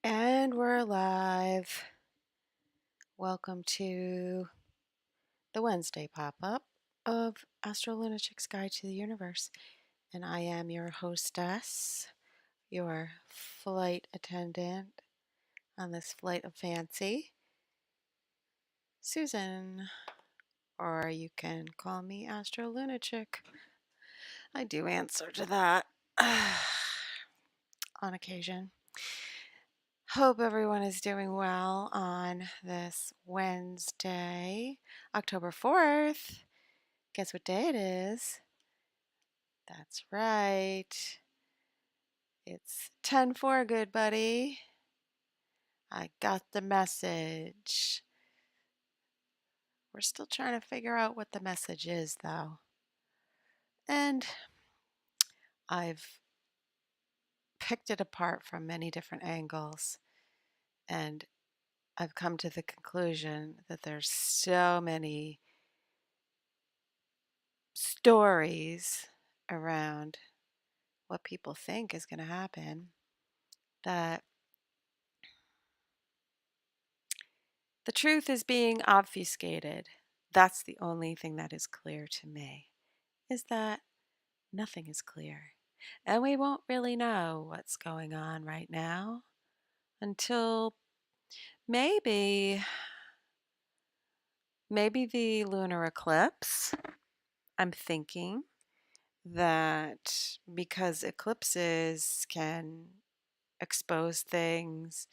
And we're live. Welcome to the Wednesday pop-up of Astrolunatic's Guide to the Universe. And I am your hostess, your flight attendant on this flight of fancy, Susan. Or you can call me Astrolunatic. I do answer to that on occasion. Hope everyone is doing well on this Wednesday, October 4th. Guess what day it is? That's right. It's 10-4, good buddy. I got the message. We're still trying to figure out what the message is, though. And I've picked it apart from many different angles. And I've come to the conclusion that there's so many stories around what people think is going to happen that the truth is being obfuscated. That's the only thing that is clear to me, is that nothing is clear. And we won't really know what's going on right now until maybe the lunar eclipse. I'm thinking that because eclipses can expose things,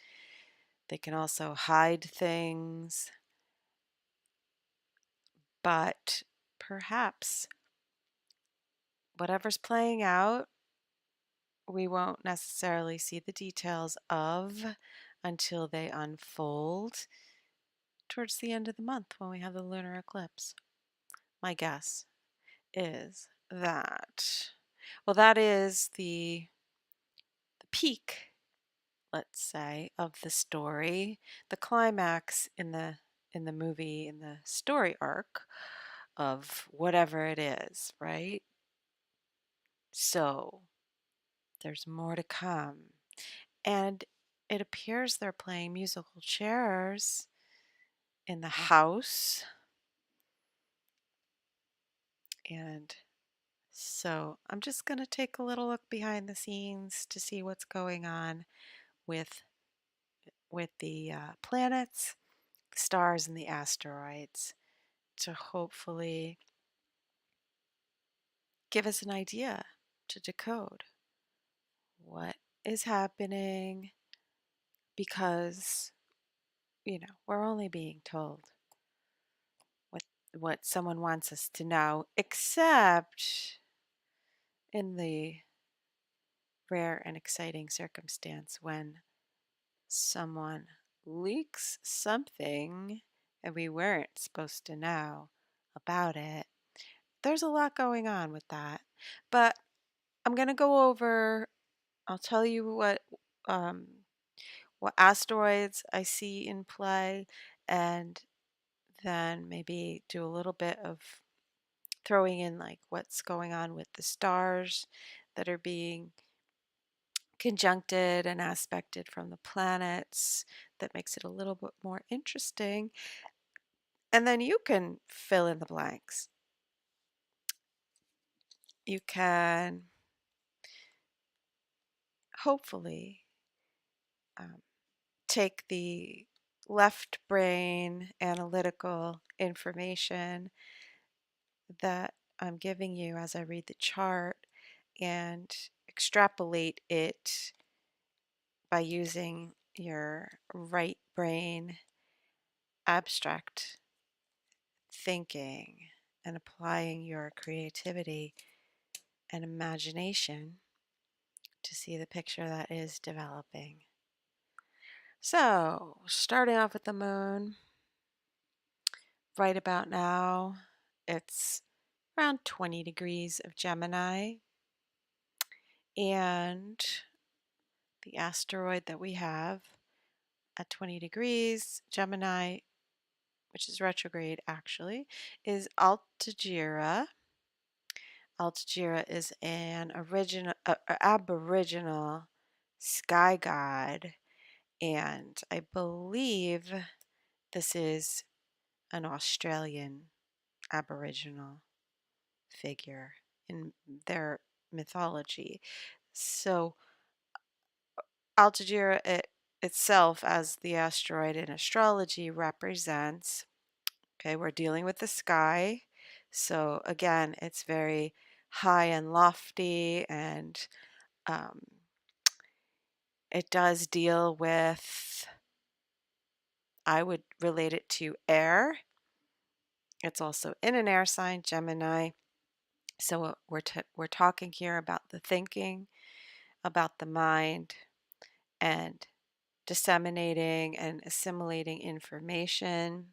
they can also hide things, but perhaps whatever's playing out, we won't necessarily see the details of until they unfold towards the end of the month when we have the lunar eclipse. My guess is that, well, that is the peak, let's say, of the story, the climax in the movie, in the story arc of whatever it is, right? So there's more to come. And it appears they're playing musical chairs in the house. And so I'm just going to take a little look behind the scenes to see what's going on with the planets, stars, and the asteroids to hopefully give us an idea to decode what is happening, because we're only being told what someone wants us to know, except in the rare and exciting circumstance when someone leaks something and we weren't supposed to know about it. There's a lot going on with that. But I'm going to go over, I'll tell you what asteroids I see in play, and then maybe do a little bit of throwing in like what's going on with the stars that are being conjuncted and aspected from the planets. That makes it a little bit more interesting. And then you can fill in the blanks. You can hopefully take the left brain analytical information that I'm giving you as I read the chart and extrapolate it by using your right brain abstract thinking and applying your creativity and imagination to see the picture that is developing. So, starting off with the moon, right about now, it's around 20 degrees of Gemini, and the asteroid that we have at 20 degrees Gemini, which is retrograde actually, is Altagira. Altagira is an aboriginal sky god, and I believe this is an Australian Aboriginal figure in their mythology. So Altagira itself, as the asteroid in astrology, represents, okay, we're dealing with the sky. So again, it's very high and lofty, and um, it does deal with, I would relate it to air. It's also in an air sign, Gemini. So we're talking here about the thinking, about the mind, and disseminating and assimilating information.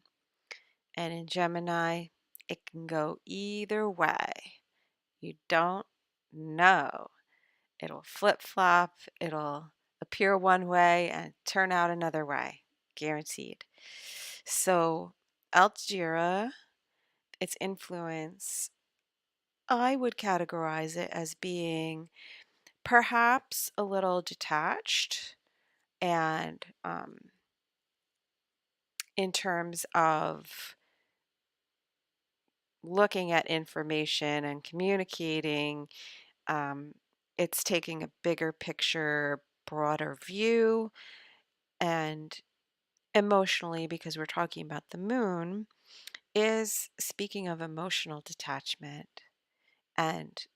And in Gemini, it can go either way. You don't know. It'll flip-flop, it'll appear one way and turn out another way, guaranteed. So Altagira, its influence, I would categorize it as being perhaps a little detached, and in terms of looking at information and communicating, um, it's taking a bigger picture, broader view, and emotionally, because we're talking about the moon, is speaking of emotional detachment and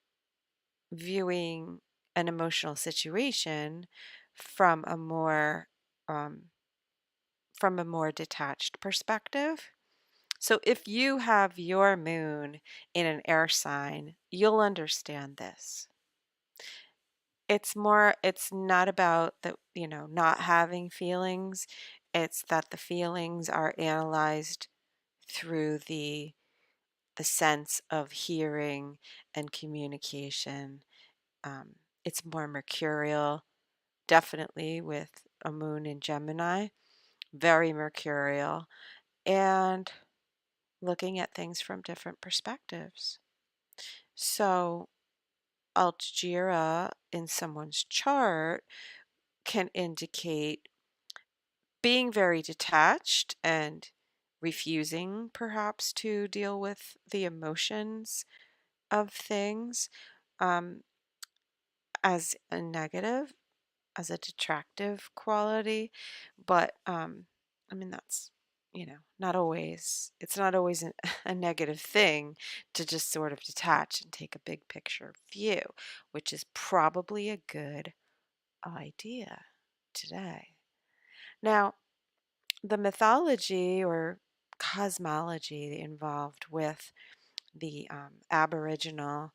viewing an emotional situation from a more um, detached perspective. So if you have your moon in an air sign, you'll understand this. It's not about the, not having feelings. It's that the feelings are analyzed through the sense of hearing and communication. It's more mercurial, definitely with a moon in Gemini, very mercurial, and looking at things from different perspectives. So, Altagira in someone's chart can indicate being very detached and refusing perhaps to deal with the emotions of things, um, as a negative, as a detractive quality. But I mean, that's, not always, it's not always a negative thing to just sort of detach and take a big picture view, which is probably a good idea today. Now, the mythology or cosmology involved with the Aboriginal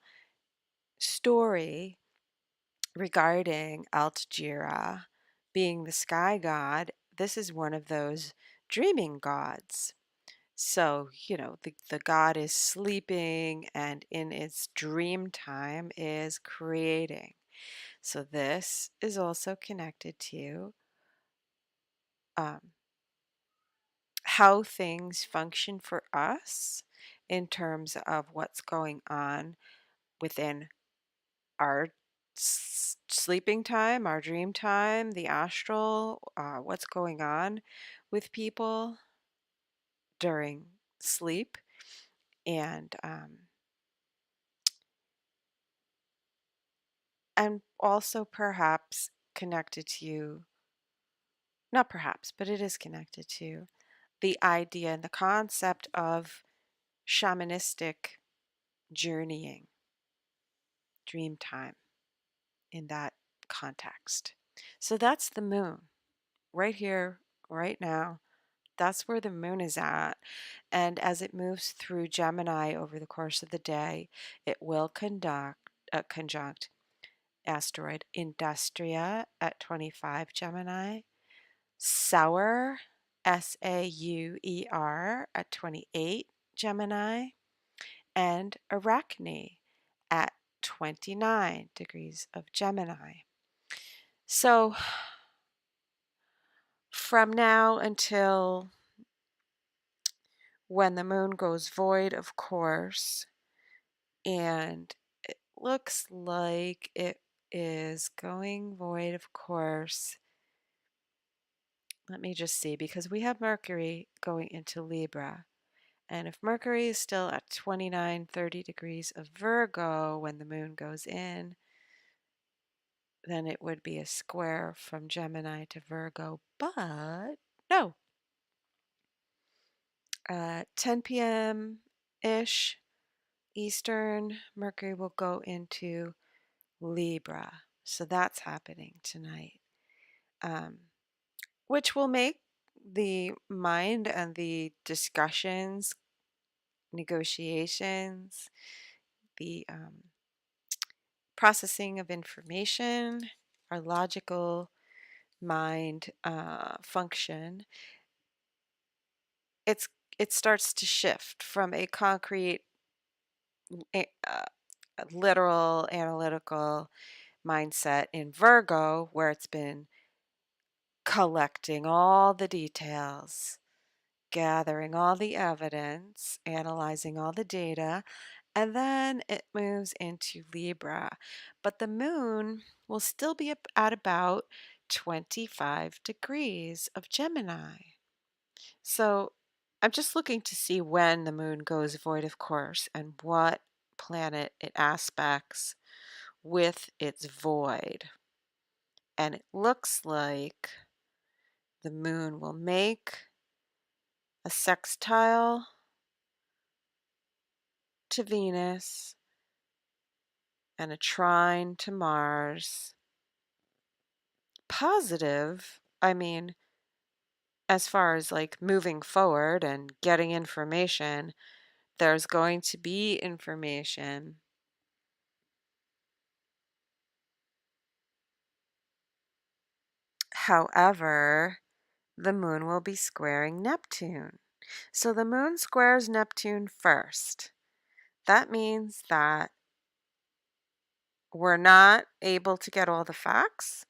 story regarding Altagira being the sky god, this is one of those dreaming gods. So, the god is sleeping and in its dream time is creating. So, this is also connected to um, how things function for us in terms of what's going on within our sleeping time, our dream time, the astral, what's going on with people during sleep, and also perhaps connected to, not perhaps, but it is connected to the idea and the concept of shamanistic journeying, dream time in that context. So that's the moon right here, right now. That's where the moon is at. And as it moves through Gemini over the course of the day, it will conjunct asteroid Industria at 25 Gemini, Sauer, Sauer at 28 Gemini, and Arachne at 29 degrees of Gemini. So from now until when the moon goes void, of course, and it looks like it is going void, of course, let me just see, because we have Mercury going into Libra. And if Mercury is still at 29, 30 degrees of Virgo when the moon goes in, then it would be a square from Gemini to Virgo. But no, 10 p.m.-ish Eastern, Mercury will go into Libra. So that's happening tonight, which will make the mind and the discussions, negotiations, the processing of information, our logical mind function, it's it starts to shift from a concrete, uh, literal, analytical mindset in Virgo, where it's been collecting all the details, gathering all the evidence, analyzing all the data, and then it moves into Libra. But the moon will still be at about 25 degrees of Gemini. So I'm just looking to see when the moon goes void of course and what planet it aspects with its void. And it looks like the moon will make a sextile to Venus and a trine to Mars. Positive, I mean, as far as like moving forward and getting information, there's going to be information. However, the moon will be squaring Neptune. So the moon squares Neptune first. That means that we're not able to get all the facts.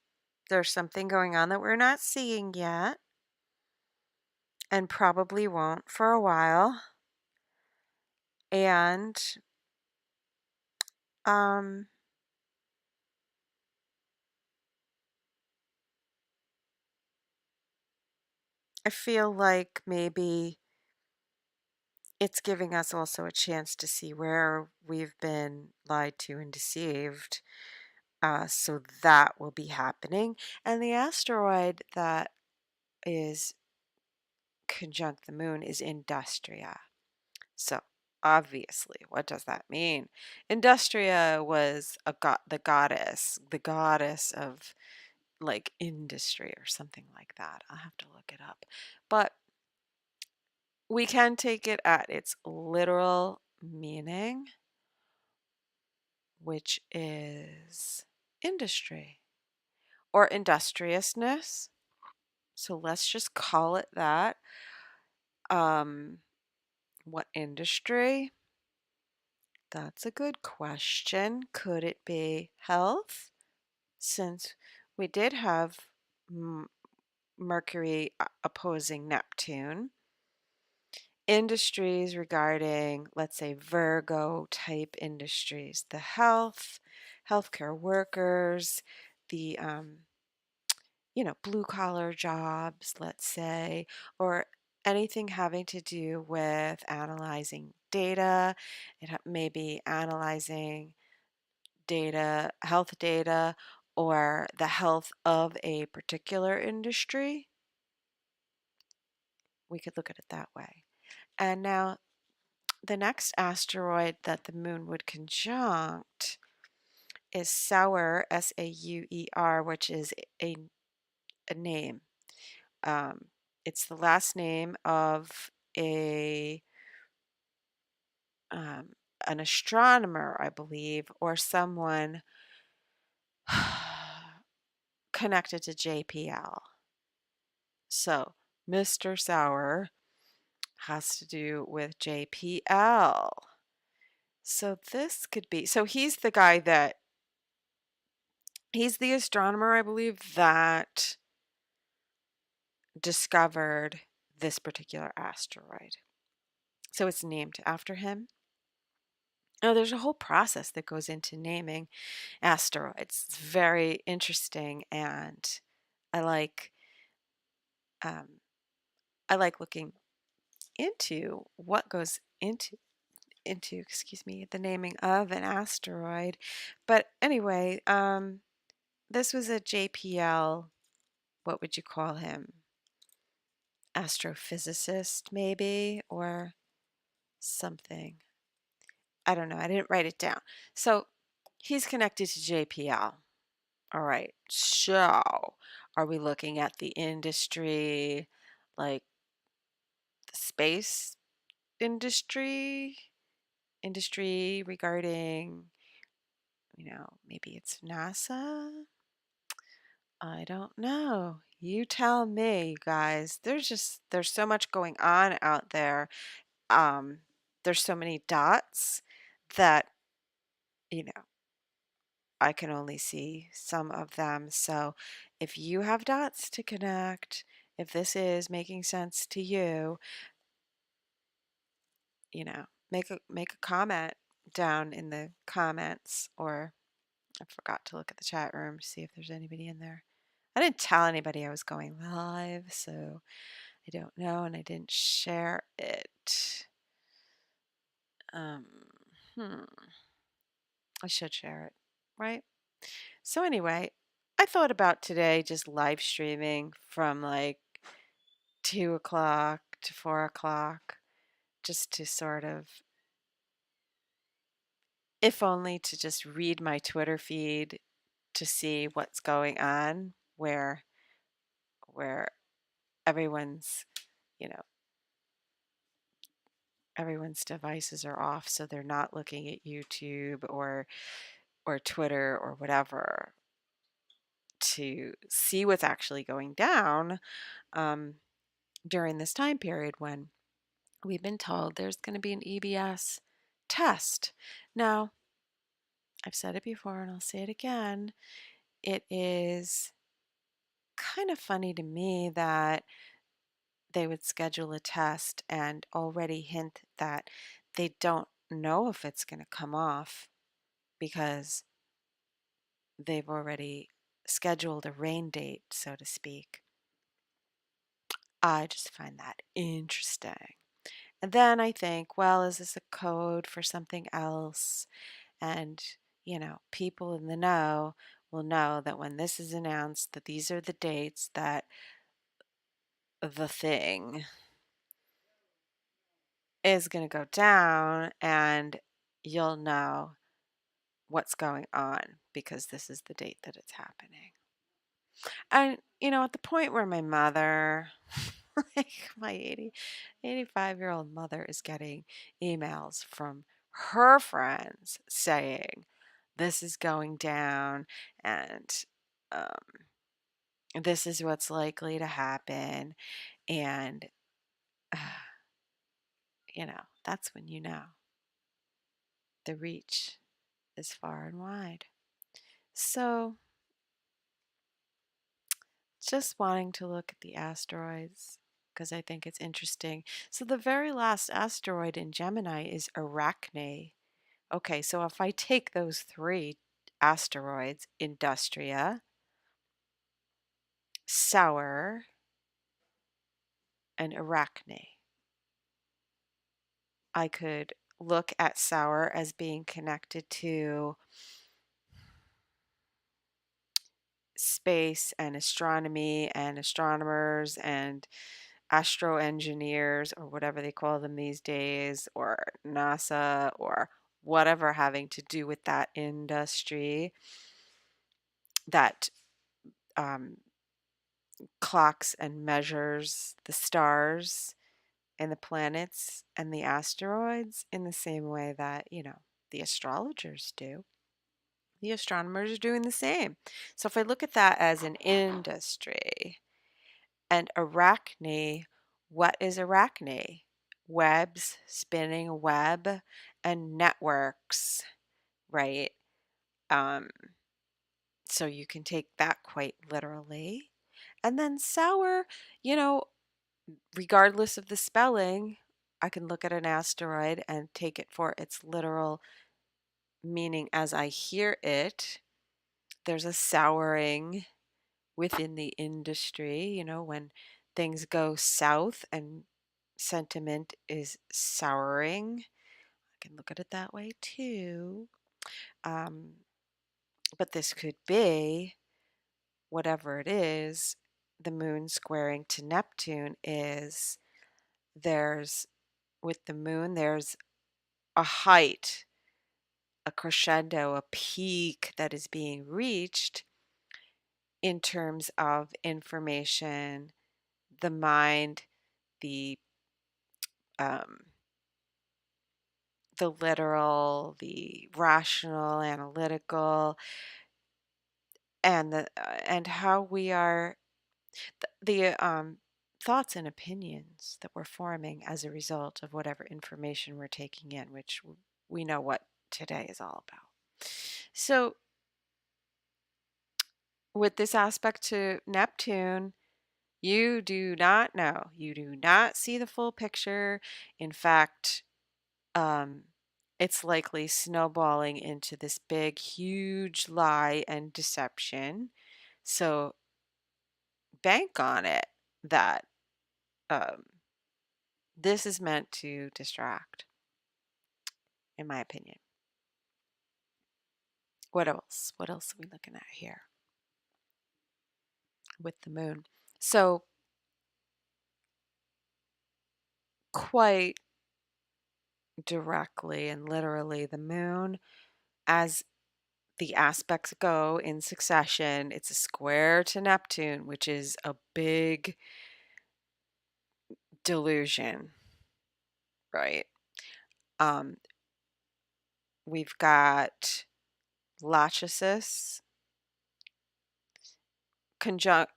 There's something going on that we're not seeing yet and probably won't for a while. And I feel like maybe it's giving us also a chance to see where we've been lied to and deceived. So that will be happening. And the asteroid that is conjunct the moon is Industria. So obviously, what does that mean? Industria was the goddess of like industry or something like that. I'll have to look it up. But we can take it at its literal meaning, which is industry or industriousness. So let's just call it that. What industry? That's a good question. Could it be health? Since we did have Mercury opposing Neptune. Industries regarding, let's say, Virgo type industries, the healthcare workers, the blue collar jobs, let's say, or anything having to do with analyzing data. It may be analyzing data, health data, or the health of a particular industry. We could look at it that way. And now the next asteroid that the moon would conjunct is Sauer, Sauer, which is a name. It's the last name of an astronomer, I believe, or someone connected to JPL. So Mr. Sauer has to do with JPL. So this could be, so he's the guy he's the astronomer, I believe, that discovered this particular asteroid. So it's named after him. Oh, there's a whole process that goes into naming asteroids. It's very interesting, and I like um, I like looking into what goes into excuse me, the naming of an asteroid. But anyway, this was a JPL, what would you call him? Astrophysicist, maybe, or something. I don't know. I didn't write it down. So he's connected to JPL. All right. So are we looking at the industry, like the space industry? Industry regarding, maybe it's NASA? I don't know. You tell me, you guys. There's so much going on out there. Um, there's so many dots that, you know, I can only see some of them. So if you have dots to connect, if this is making sense to you, make a comment down in the comments, or I forgot to look at the chat room to see if there's anybody in there. I didn't tell anybody I was going live, so I don't know, and I didn't share it. Um, hmm, I should share it, right? So anyway, I thought about today just live streaming from like 2 o'clock to 4 o'clock, just to sort of, if only to just read my Twitter feed to see what's going on, where everyone's, you know, everyone's devices are off, so they're not looking at YouTube or Twitter or whatever to see what's actually going down during this time period when we've been told there's going to be an EBS test. Now, I've said it before and I'll say it again. It is kind of funny to me that they would schedule a test and already hint that they don't know if it's going to come off because they've already scheduled a rain date, so to speak. I just find that interesting. And then I think, well, is this a code for something else? And, people in the know will know that when this is announced, that these are the dates that the thing is going to go down, and you'll know what's going on because this is the date that it's happening. And, at the point where my mother, like my 85-year-old mother, is getting emails from her friends saying, this is going down, and this is what's likely to happen. And, that's when the reach is far and wide. So, just wanting to look at the asteroids because I think it's interesting. So, the very last asteroid in Gemini is Arachne. Okay, so if I take those three asteroids, Industria, Sour, and Arachne, I could look at Sour as being connected to space and astronomy and astronomers and astro engineers, or whatever they call them these days, or NASA, or whatever having to do with that industry that um, clocks and measures the stars and the planets and the asteroids in the same way that, the astrologers do. The astronomers are doing the same. So if I look at that as an industry, and Arachne, what is Arachne? Webs, spinning a web, and networks, right? Um, so you can take that quite literally. And then sour, you know, regardless of the spelling, I can look at an asteroid and take it for its literal meaning as I hear it. There's a souring within the industry, when things go south and sentiment is souring. I can look at it that way too. But this could be, whatever it is, the moon squaring to Neptune is with the moon, there's a height, a crescendo, a peak that is being reached in terms of information, the mind, the um, the literal, the rational, analytical, and how we are the thoughts and opinions that we're forming as a result of whatever information we're taking in, which we know what today is all about. So, with this aspect to Neptune, you do not know. You do not see the full picture. In fact, um, it's likely snowballing into this big, huge lie and deception. So, bank on it that um, this is meant to distract, in my opinion. What else? What else are we looking at here with the moon? So, quite directly and literally, the moon, as the aspects go in succession, it's a square to Neptune, which is a big delusion, right? Um, we've got Lachesis conjunct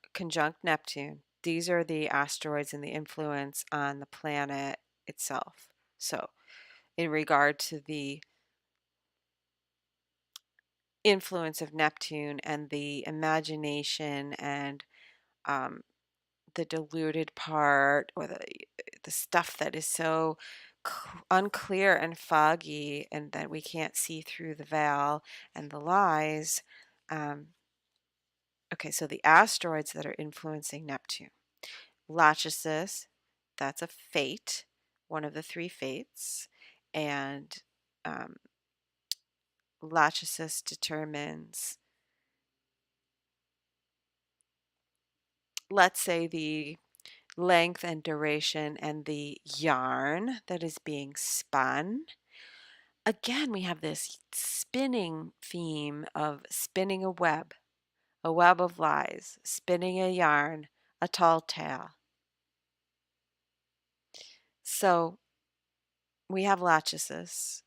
Neptune. These are the asteroids and the influence on the planet itself. So, in regard to the influence of Neptune and the imagination and um, the diluted part, or the stuff that is so unclear and foggy and that we can't see through the veil and the lies. Okay, so the asteroids that are influencing Neptune. Lachesis, that's a fate, one of the three fates, and Lachesis determines, let's say, the length and duration and the yarn that is being spun. Again, we have this spinning theme of spinning a web of lies, spinning a yarn, a tall tale. So we have Lachesis,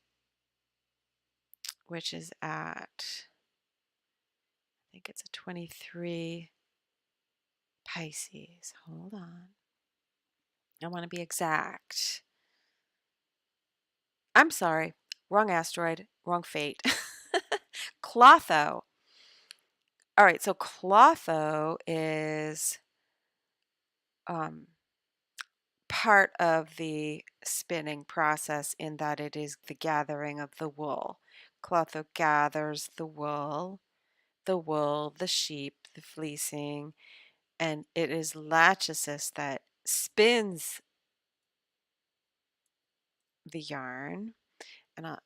which is at, I think it's a 23 Pisces. Hold on. I want to be exact. I'm sorry. Wrong asteroid, wrong fate. Clotho. All right, so Clotho is part of the spinning process in that it is the gathering of the wool. Clotho gathers the wool, the sheep, the fleecing, and it is Lachesis that spins the yarn. And I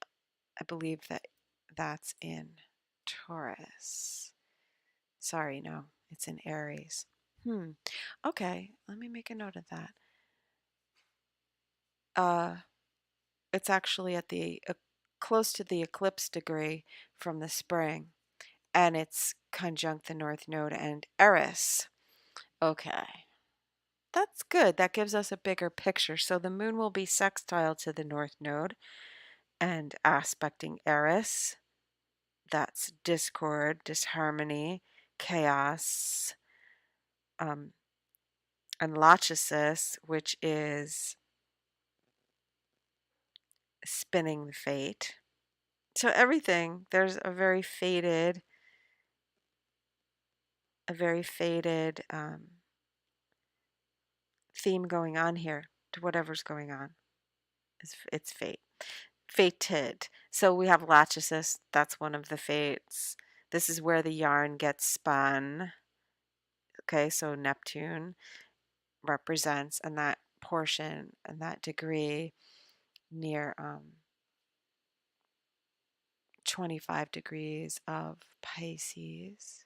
believe that that's in Taurus. Sorry, no, it's in Aries. Okay, let me make a note of that. It's actually at the close to the eclipse degree from the spring, and it's conjunct the North Node and Eris. Okay, that's good. That gives us a bigger picture. So the moon will be sextile to the North Node and aspecting Eris. That's discord, disharmony, chaos, and Lachesis, which is spinning the fate. So everything, there's a very faded theme going on here to whatever's going on. It's fate. Fated. So we have Lachesis, that's one of the fates. This is where the yarn gets spun. Okay, so Neptune. represents, and that portion and that degree near 25 degrees of Pisces.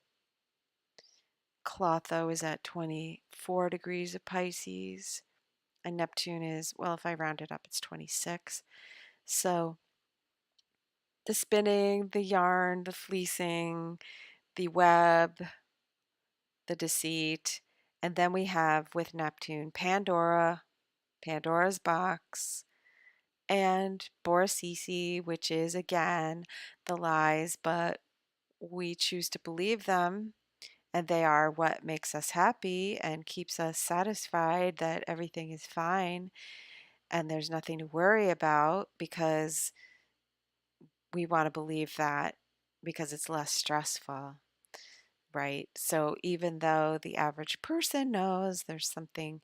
Clotho is at 24 degrees of Pisces, and Neptune is, well, if I round it up, it's 26. So the spinning, the yarn, the fleecing, the web, the deceit, and then we have with Neptune Pandora, Pandora's box, and Boracisi, which is again the lies, but we choose to believe them, and they are what makes us happy and keeps us satisfied that everything is fine and there's nothing to worry about, because we want to believe that because it's less stressful, right? So even though the average person knows there's something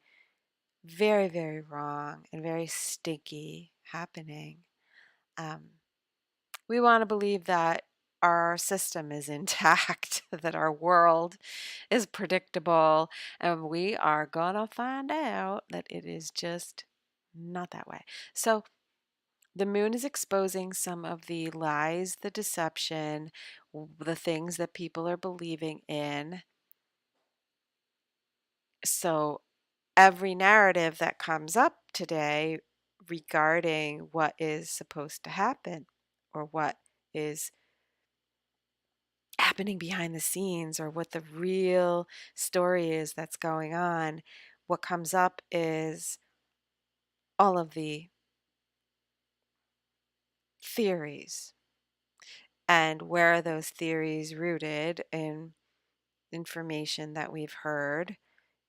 very, very wrong and very stinky happening, um, we want to believe that our system is intact, that our world is predictable, and we are going to find out that it is just not that way. So the moon is exposing some of the lies, the deception, the things that people are believing in. So every narrative that comes up today regarding what is supposed to happen or what is happening behind the scenes or what the real story is that's going on, what comes up is all of the theories. And where are those theories rooted in information that we've heard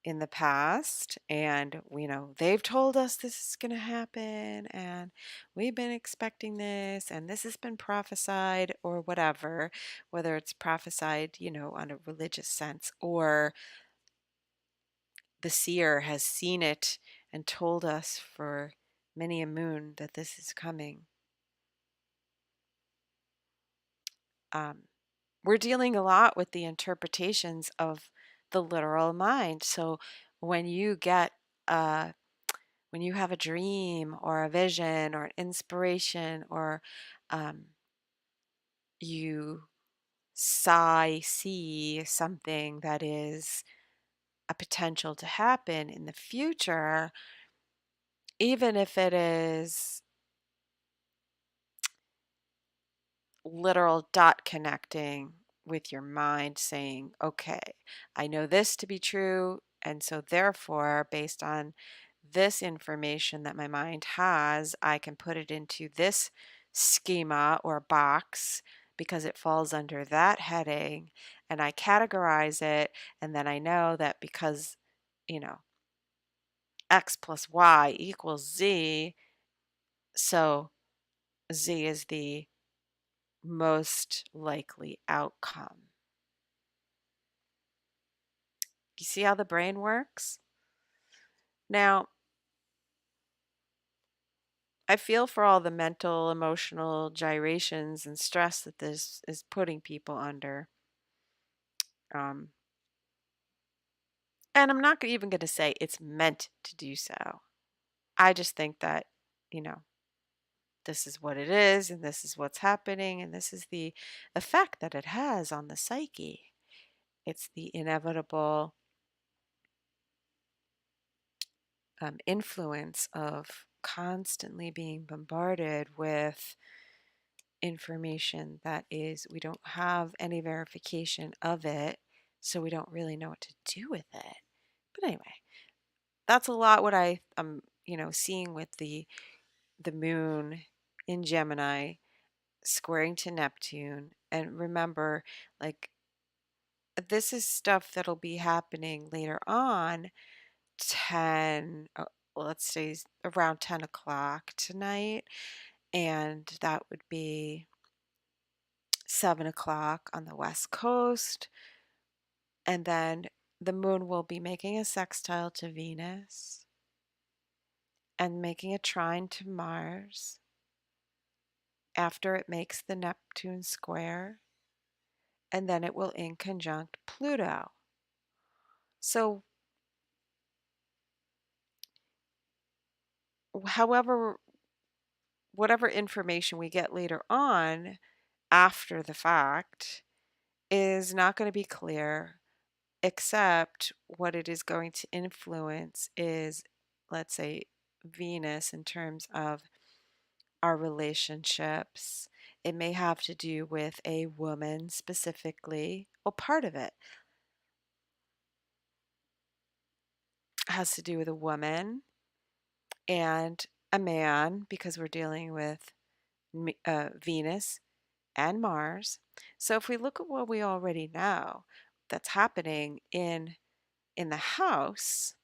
in the past? And they've told us this is going to happen, and we've been expecting this, and this has been prophesied, or whatever, whether it's prophesied, on a religious sense, or the seer has seen it and told us for many a moon that this is coming. Um, we're dealing a lot with the interpretations of the literal mind. So when you get when you have a dream or a vision or an inspiration, or you see something that is a potential to happen in the future, even if it is literal dot connecting with your mind saying, okay, I know this to be true. And so, therefore, based on this information that my mind has, I can put it into this schema or box because it falls under that heading. And I categorize it. And then I know that because, X plus Y equals Z, so Z is the most likely outcome. You see how the brain works? Now, I feel for all the mental, emotional gyrations and stress that this is putting people under. Um, and I'm not even going to say it's meant to do so. I just think that, you know, this is what it is, and this is what's happening, and this is the effect that it has on the psyche. It's the inevitable influence of constantly being bombarded with information that is, we don't have any verification of it, so we don't really know what to do with it. But anyway, that's a lot what I'm seeing with the moon in Gemini squaring to Neptune. And remember, like, this is stuff that'll be happening later on, 10 let's say around 10 o'clock tonight, and that would be 7 o'clock on the west coast. And then the moon will be making a sextile to Venus and making a trine to Mars after it makes the Neptune square, and then it will in conjunct Pluto. So however, whatever information we get later on after the fact is not going to be clear, except what it is going to influence is, let's say, Venus in terms of our relationships. It may have to do with a woman specifically. Well, part of it has to do with a woman and a man because we're dealing with Venus and Mars. So if we look at what we already know that's happening in the house,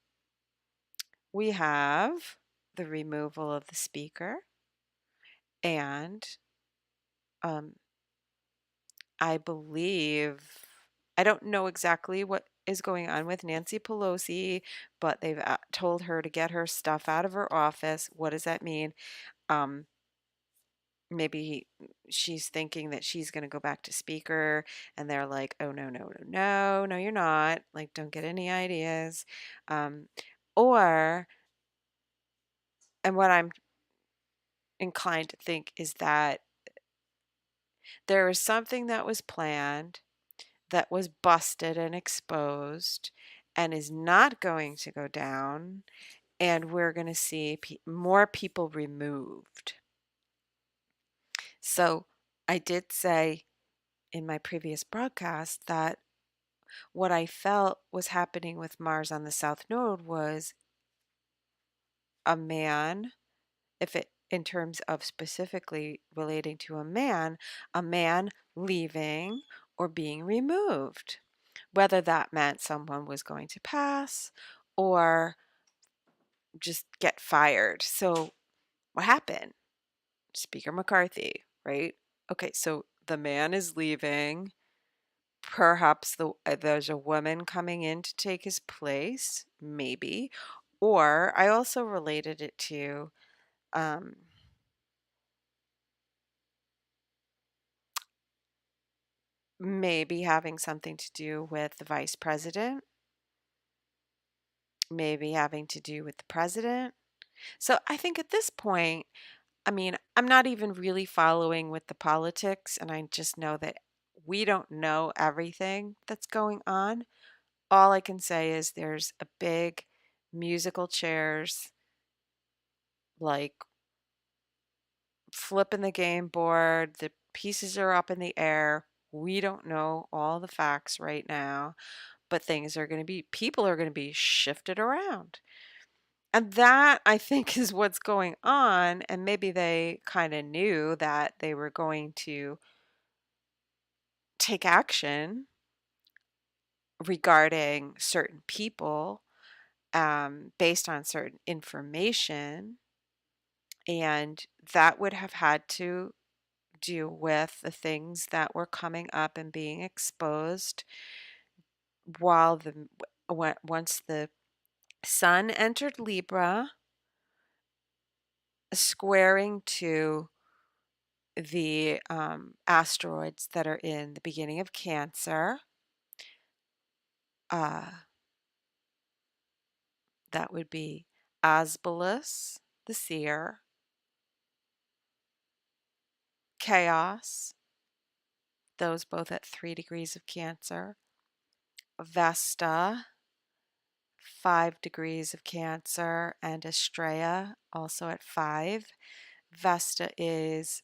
we have the removal of the speaker, and um, I believe, I don't know exactly what is going on with Nancy Pelosi, but they've told her to get her stuff out of her office. What does that mean? Um, maybe she's thinking that she's going to go back to speaker, and they're like, oh, no, no, no, no, no, you're not. Like, don't get any ideas. Um, or, and what I'm inclined to think is that there is something that was planned that was busted and exposed and is not going to go down, and we're going to see more people removed. So I did say in my previous broadcast that what I felt was happening with Mars on the South Node was a man, if it in terms of specifically relating to a man leaving or being removed, whether that meant someone was going to pass or just get fired. So what happened? Speaker McCarthy, right? Okay, so the man is leaving. Perhaps there's a woman coming in to take his place, maybe. Or I also related it to um, maybe having something to do with the vice president, maybe having to do with the president. So I think at this point, I mean, I'm not even really following with the politics, and I just know that we don't know everything that's going on. All I can say is there's a big musical chairs, like flipping the game board, the pieces are up in the air. We don't know all the facts right now, but people are going to be shifted around. And that, I think, is what's going on. And maybe they kind of knew that they were going to take action regarding certain people based on certain information. And that would have had to do with the things that were coming up and being exposed while once the sun entered Libra, squaring to the asteroids that are in the beginning of Cancer. Uh, that would be Asbolus, the seer, Chaos, those both at 3 degrees of Cancer, Vesta, 5 degrees of Cancer, and Estrella, also at 5. Vesta is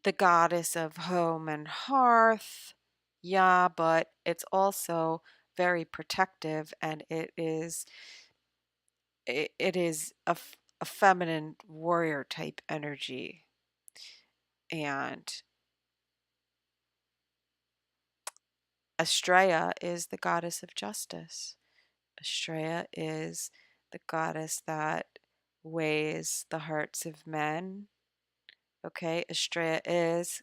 the goddess of home and hearth. Yeah, but it's also very protective, and it is a feminine warrior type energy. And Estrella is the goddess of justice. Estrella is the goddess that weighs the hearts of men. Okay, Estrella is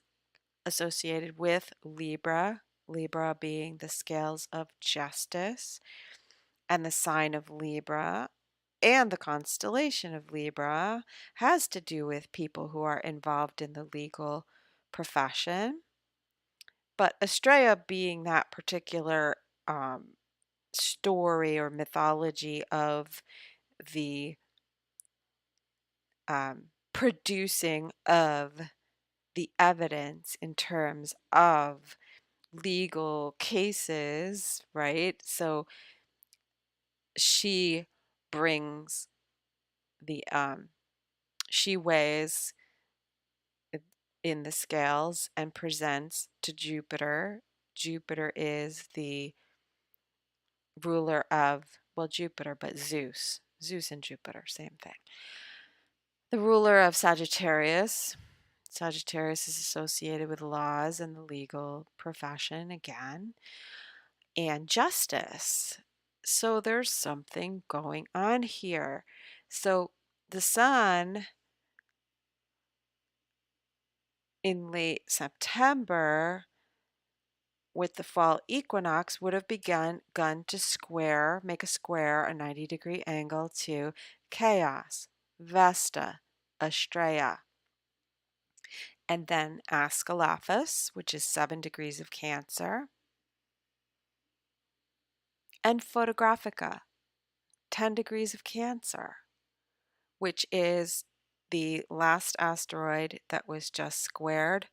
associated with Libra, Libra being the scales of justice, and the sign of Libra and the constellation of Libra has to do with people who are involved in the legal profession. But Estrella being that particular story or mythology of the producing of the evidence in terms of legal cases, right? So she brings the she weighs in the scales and presents to Jupiter. Jupiter is the ruler of, well, Jupiter, but Zeus. Zeus and Jupiter, same thing. The ruler of Sagittarius. Sagittarius is associated with laws and the legal profession again, and justice. So there's something going on here. So the sun in late September with the fall equinox would have begun to make a square, a 90-degree angle to Chaos, Vesta, Astraea, and then Ascalaphus, which is 7 degrees of Cancer, and Photographica, 10 degrees of Cancer, which is the last asteroid that was just squared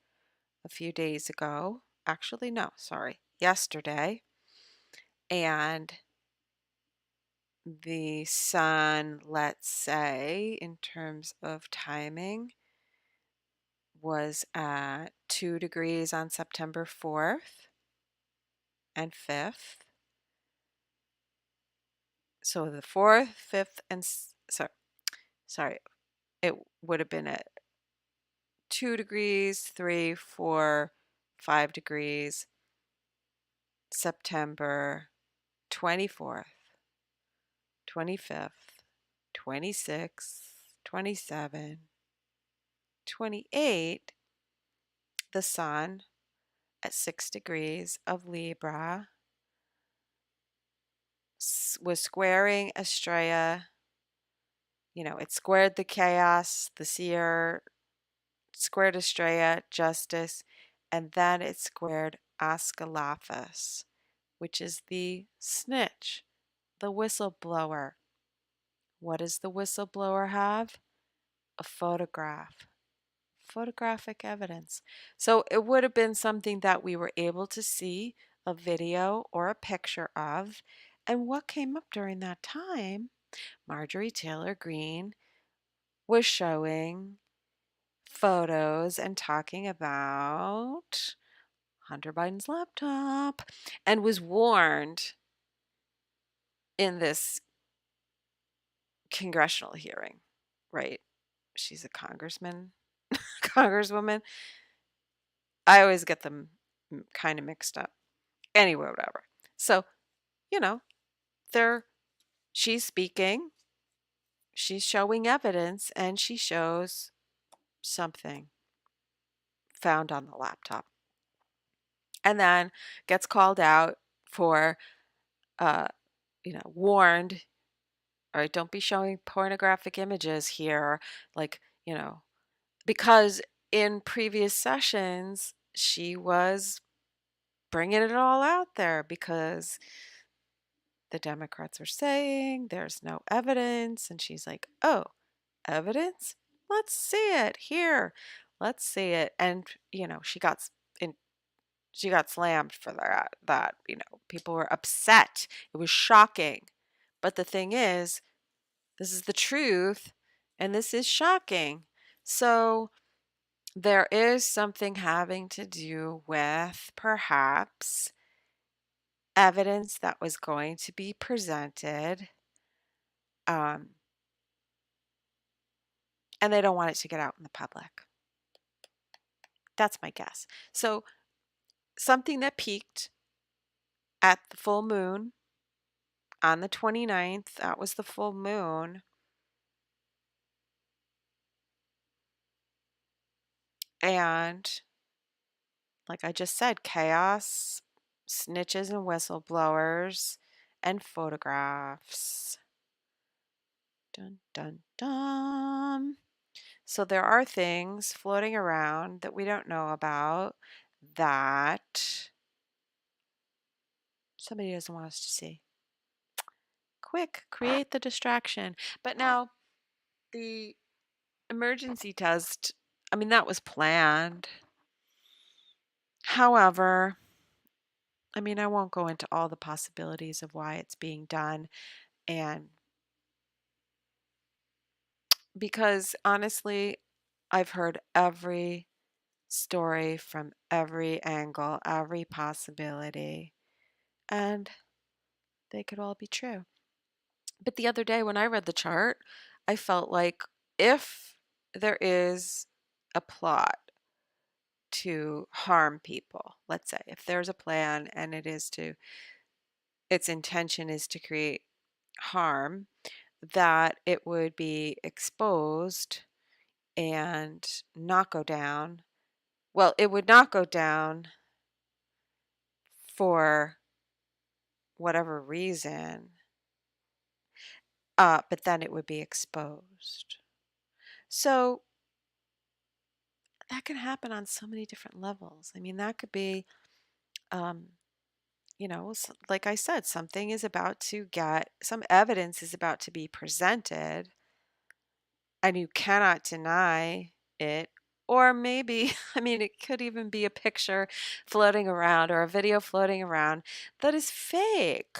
a few days ago. Actually, no, sorry, yesterday. And the sun, let's say, in terms of timing, was at 2 degrees on September 4th and 5th. So the 4th, 5th, and sorry, it would have been at 2 degrees, 3, 4, 5 degrees, September 24th, 25th, 26th, 27, 28, the sun at 6 degrees of Libra was squaring Astraea. You know, it squared the chaos, the seer, squared Astraea, justice, and then it squared Ascalaphus, which is the snitch, the whistleblower. What does the whistleblower have? A photograph, photographic evidence. So it would have been something that we were able to see a video or a picture of. And what came up during that time? Marjorie Taylor Greene was showing photos and talking about Hunter Biden's laptop and was warned in this congressional hearing, right? She's a congressman, congresswoman. I always get them kind of mixed up. Anyway, whatever. So, you know, they're she's speaking, she's showing evidence, and she shows something found on the laptop. And then gets called out for uh, warned, all right, don't be showing pornographic images here, like, because in previous sessions she was bringing it all out there because the Democrats are saying there's no evidence, and she's like, "Oh, evidence? Let's see it here. Let's see it." And she got slammed for that people were upset. It was shocking. But the thing is, this is the truth, and this is shocking. So there is something having to do with perhaps evidence that was going to be presented, um, and they don't want it to get out in the public. That's my guess. So something that peaked at the full moon on the 29th, that was the full moon. And like I just said, chaos, snitches and whistleblowers, and photographs. Dun, dun, dun. So there are things floating around that we don't know about that somebody doesn't want us to see. Quick, create the distraction. But now the emergency test, I mean, that was planned. However, I mean, I won't go into all the possibilities of why it's being done. And because honestly, I've heard every story from every angle, every possibility, and they could all be true. But the other day when I read the chart, I felt like if there is a plot to harm people, let's say, if there's a plan and its intention is to create harm, that it would be exposed and not go down. Well, it would not go down for whatever reason, but then it would be exposed. So that can happen on so many different levels. I mean, that could be, um, like I said, some evidence is about to be presented, and you cannot deny it. Or maybe, I mean, it could even be a picture floating around or a video floating around that is fake.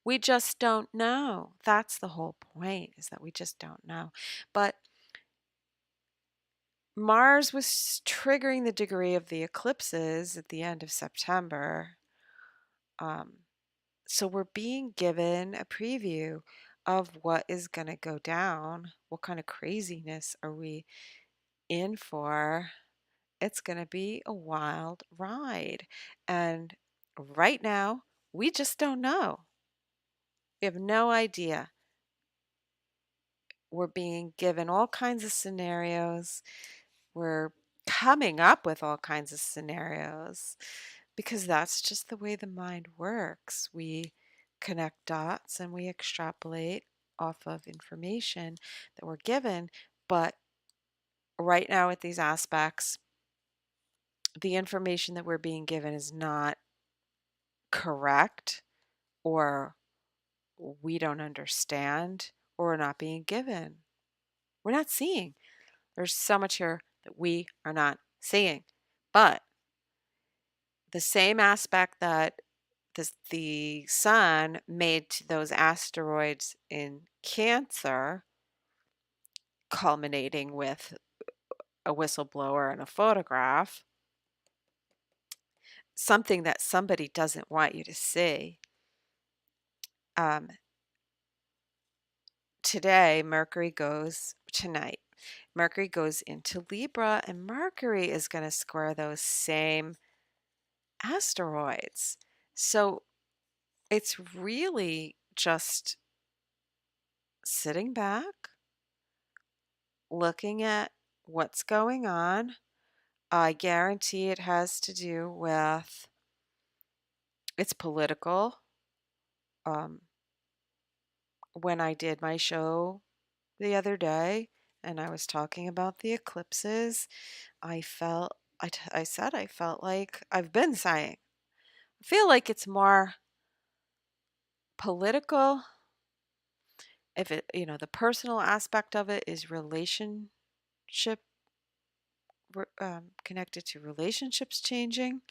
We just don't know. That's the whole point, is that we just don't know. But Mars was triggering the degree of the eclipses at the end of September. Um, so we're being given a preview of what is going to go down. What kind of craziness are we in for? It's going to be a wild ride. And right now, we just don't know. We have no idea. We're being given all kinds of scenarios. We're coming up with all kinds of scenarios because that's just the way the mind works. We connect dots and we extrapolate off of information that we're given. But right now, with these aspects, the information that we're being given is not correct, or we don't understand, or we're not being given. We're not seeing. There's so much here that we are not seeing. But the same aspect that the sun made to those asteroids in Cancer, culminating with a whistleblower and a photograph, something that somebody doesn't want you to see. Um, tonight, Mercury goes into Libra, and Mercury is going to square those same asteroids. So it's really just sitting back, looking at what's going on. I guarantee it has to do with it's political. Um, when I did my show the other day and I was talking about the eclipses, I said I felt like I've been saying. I feel like it's more political. If the personal aspect of it is connected to relationships changing,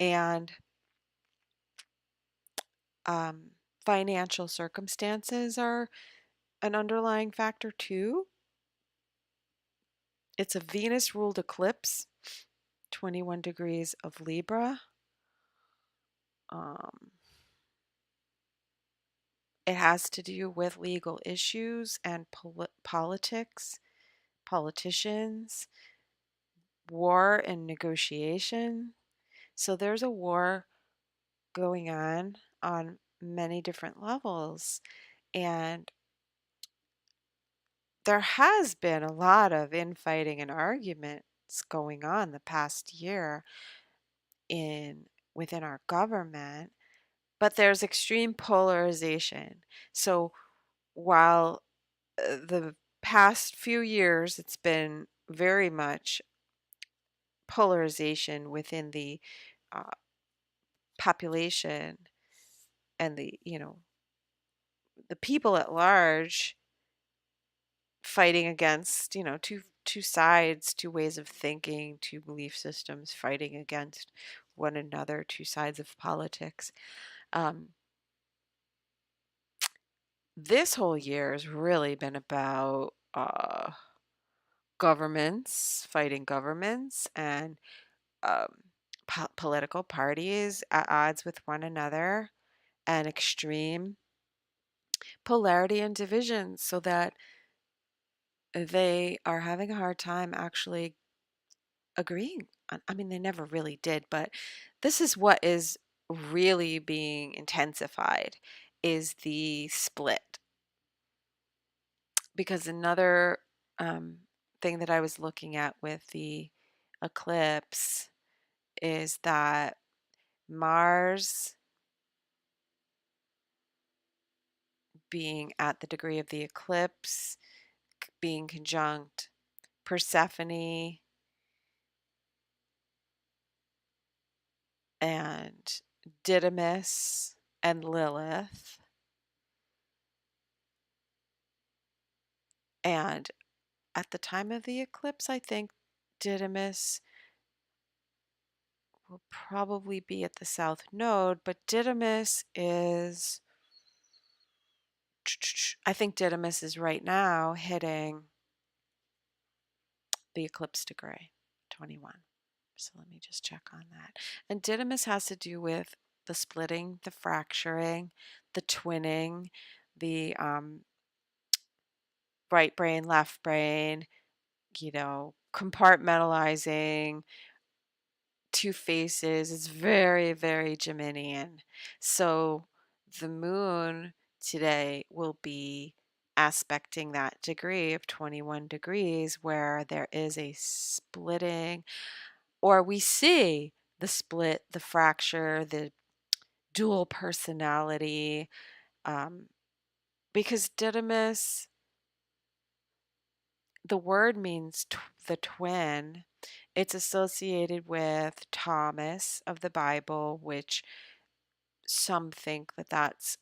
and um, financial circumstances are an underlying factor too. It's a Venus ruled eclipse, 21 degrees of Libra. Um, it has to do with legal issues and politics, politicians, war and negotiation. So there's a war going on many different levels. And there has been a lot of infighting and arguments going on the past year in within our government, but there's extreme polarization. So while the past few years it's been very much polarization within the uh, population and the people at large, fighting against, two sides, two ways of thinking, two belief systems fighting against one another, two sides of politics. Um, this whole year has really been about governments, fighting governments, and um, political parties at odds with one another, and extreme polarity and division, so that they are having a hard time actually agreeing. I mean, they never really did, but this is what is really being intensified, is the split. Because another um, thing that I was looking at with the eclipse is that Mars being at the degree of the eclipse, being conjunct Persephone and Didymus and Lilith. And at the time of the eclipse, I think Didymus will probably be at the south node, but Didymus is, I think Didymus is right now hitting the eclipse degree, 21. So let me just check on that. And Didymus has to do with the splitting, the fracturing, the twinning, the right brain, left brain, compartmentalizing, two faces. It's very, very Geminian. So the moon today will be aspecting that degree of 21 degrees where there is a splitting, or we see the split, the fracture, the dual personality, um, because Didymus, the word means the twin. It's associated with Thomas of the Bible, which some think that that's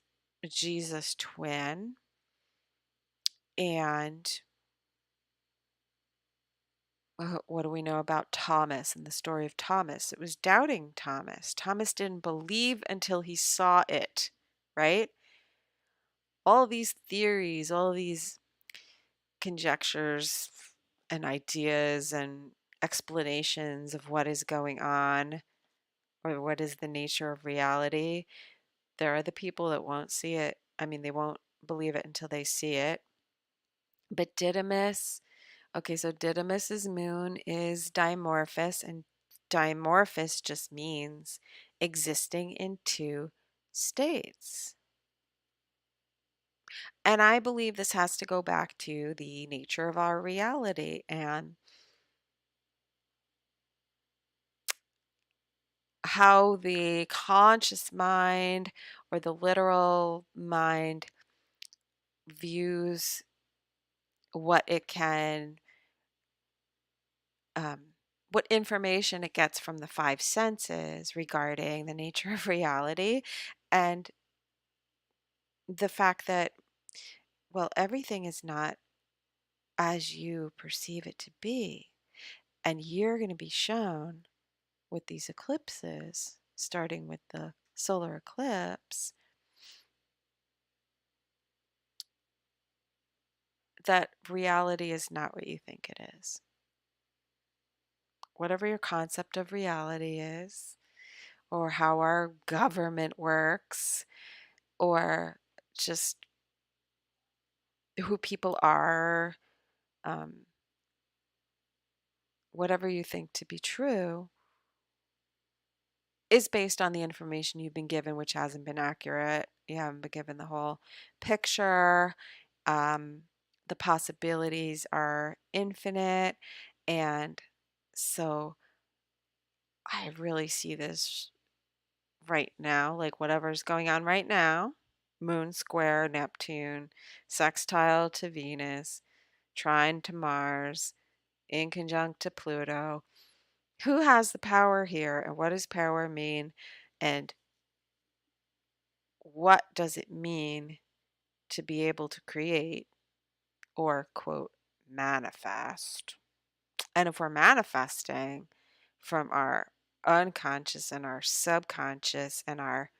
Jesus' twin. And what do we know about Thomas and the story of Thomas? It was doubting Thomas. Thomas didn't believe until he saw it, right? All these theories, all these conjectures and ideas and explanations of what is going on or what is the nature of reality. There are the people that won't see it. I mean, they won't believe it until they see it. But Didymus, okay, so Didymus's moon is dimorphous, and dimorphous just means existing in two states. And I believe this has to go back to the nature of our reality and how the conscious mind or the literal mind views what it can, um, what information it gets from the five senses regarding the nature of reality, and the fact that, well, everything is not as you perceive it to be. And you're going to be shown with these eclipses, starting with the solar eclipse, that reality is not what you think it is. Whatever your concept of reality is, or how our government works, or just who people are, um, whatever you think to be true, is based on the information you've been given, which hasn't been accurate. You haven't been given the whole picture. Um, the possibilities are infinite. And so I really see this right now, like whatever's going on right now, Moon square Neptune, sextile to Venus, trine to Mars, in conjunct to Pluto. Who has the power here, and what does power mean? And what does it mean to be able to create or, quote, manifest. And if we're manifesting from our unconscious and our subconscious and our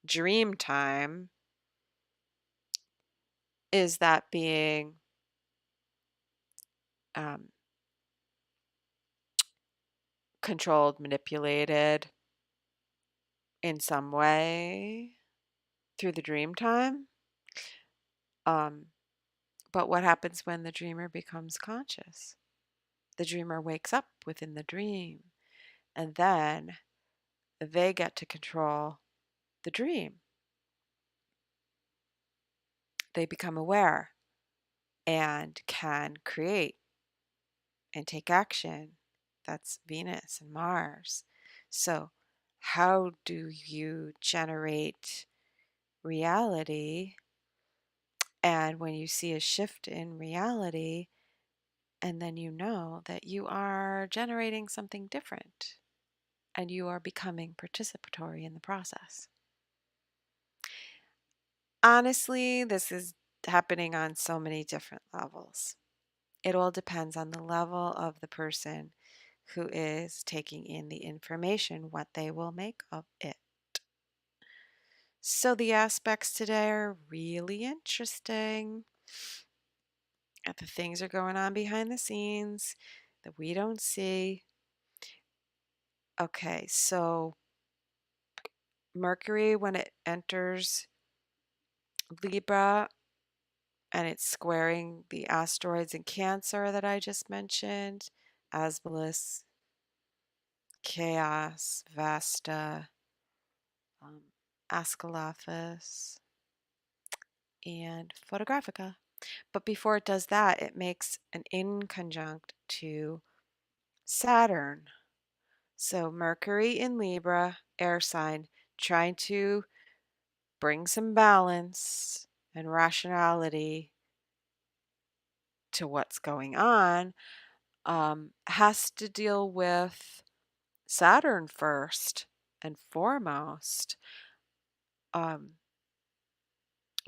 dream time, is that being um, controlled, manipulated in some way through the dream time? Um, but what happens when the dreamer becomes conscious? The dreamer wakes up within the dream, and then they get to control the dream. They become aware and can create and take action. That's Venus and Mars. So, how do you generate reality? And when you see a shift in reality, and then you know that you are generating something different and you are becoming participatory in the process. Honestly, this is happening on so many different levels. It all depends on the level of the person who is taking in the information, what they will make of it. So the aspects today are really interesting. And the things are going on behind the scenes that we don't see. Okay, so Mercury, when it enters Libra and it's squaring the asteroids in Cancer that I just mentioned, Asbolus, Chaos, Vesta, um, Ascalaphus, and Photographica. But before it does that, it makes an inconjunct to Saturn. So Mercury in Libra, air sign, trying to bring some balance and rationality to what's going on, has to deal with Saturn first and foremost, um,